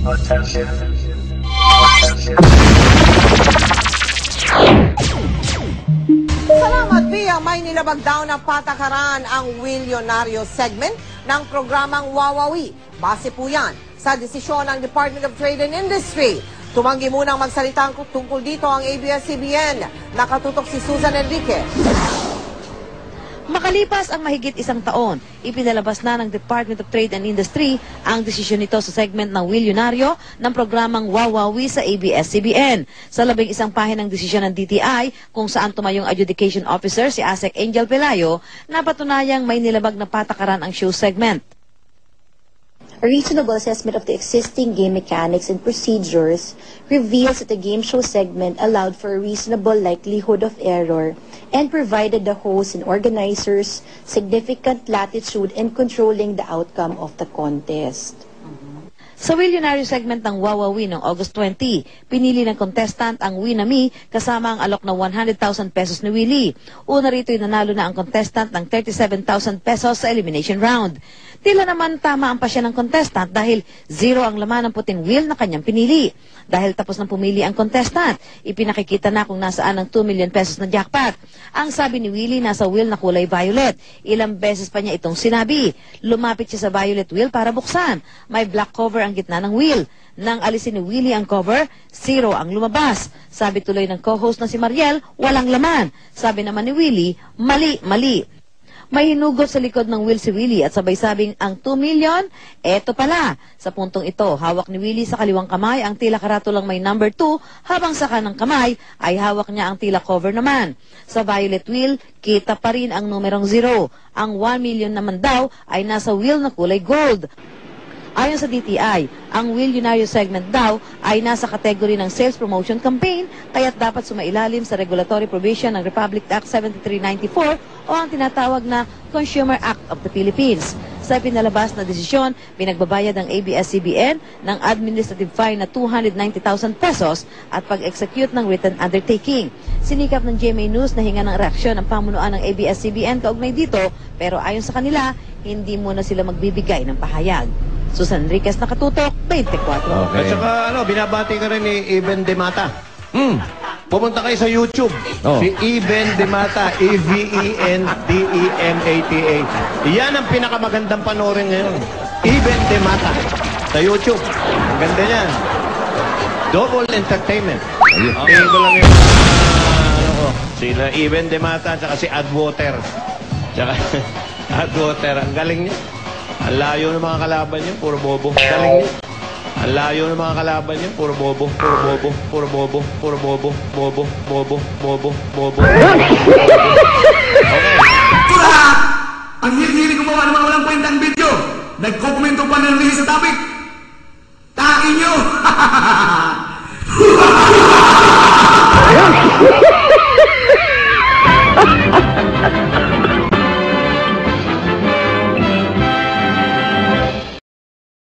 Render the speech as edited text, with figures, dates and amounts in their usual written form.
Attention. Salamat, Pia. May nilabag daw na patakaran ang Willionario segment ng programang Wawawi. Base po yan sa desisyon ng Department of Trade and Industry. Tumanggi munang magsalita tungkol dito ang ABS-CBN. Nakatutok si Susan Enriquez. Makalipas ang mahigit isang taon, ipinalabas na ng Department of Trade and Industry ang desisyon nito sa segment ng Willionario ng programang Wawawi sa ABS-CBN. Sa 11 pahinang desisyon ng DTI kung saan tumayong adjudication officer si ASEC Angel Pelayo, napatunayang may nilabag na patakaran ang show segment. A reasonable assessment of the existing game mechanics and procedures reveals that the game show segment allowed for a reasonable likelihood of error and provided the hosts and organizers significant latitude in controlling the outcome of the contest. Sa Willionario segment ng Wawawi noong August 20, pinili ng contestant ang Winami kasama ang alok na 100,000 pesos ni Willie. Una rito'y nanalo na ang contestant ng 37,000 pesos sa elimination round. Tila naman tama ang pasya ng contestant dahil 0 ang laman ng puting wheel na kanyang pinili. Dahil tapos nang pumili ang contestant, ipinakikita na kung nasaan ang 2 million pesos na jackpot. Ang sabi ni Willie, nasa wheel na kulay violet. Ilang beses pa niya itong sinabi. Lumapit siya sa violet wheel para buksan. May black cover ang gitna ng wheel. Nang alisin ni Willie ang cover, 0 ang lumabas. Sabi tuloy ng co-host na si Mariel, walang laman. Sabi naman ni Willie, mali, mali. May hinugot sa likod ng wheel si Willie at sabay sabing ang 2 million, eto pala. Sa puntong ito, hawak ni Willie sa kaliwang kamay ang tila karatulang may number 2, habang sa kanang kamay ay hawak niya ang tila cover naman. Sa violet wheel, kita pa rin ang numerong 0. Ang 1 million naman daw ay nasa wheel na kulay gold. Ayon sa DTI, ang Willionario segment daw ay nasa kategory ng sales promotion campaign, kaya't dapat sumailalim sa regulatory provision ng Republic Act 7394 o ang tinatawag na Consumer Act of the Philippines. Sa pinalabas na desisyon, pinagbabayad ng ABS-CBN ng administrative fine na 290,000 pesos at pag-execute ng written undertaking. Sinikap ng GMA News na hinga ng reaksyon ang pamunuan ng ABS-CBN kaugnay dito, pero ayon sa kanila, hindi muna sila magbibigay ng pahayag. Susan Enriquez, Nakatutok, 24. Okay. At saka, binabati ka rin ni Eben Demata. Pumunta kayo sa YouTube. Si Eben Demata, E-V-E-N-D-E-M-A-T-A. Yan ang pinakamagandang panoorin ngayon. Eben Demata sa YouTube. Ang ganda niyan. Double entertainment. Tingin ko lang yung sila Eben Demata at saka si Adwater. Tsaka Adwater. Ang galing niya. Ang layo ng mga kalaban niya, puro bobo. Galing niya. Ang layo ng mga kalaban niya, puro bobo, puro bobo, puro bobo, puro bobo, bobo, bobo, bobo, bobo. Okay. Ito lahat! Ang hilig-hilig gumawa ng mga walang kwentang video. Nagkokomento pa ng sa topic. Tain nyo!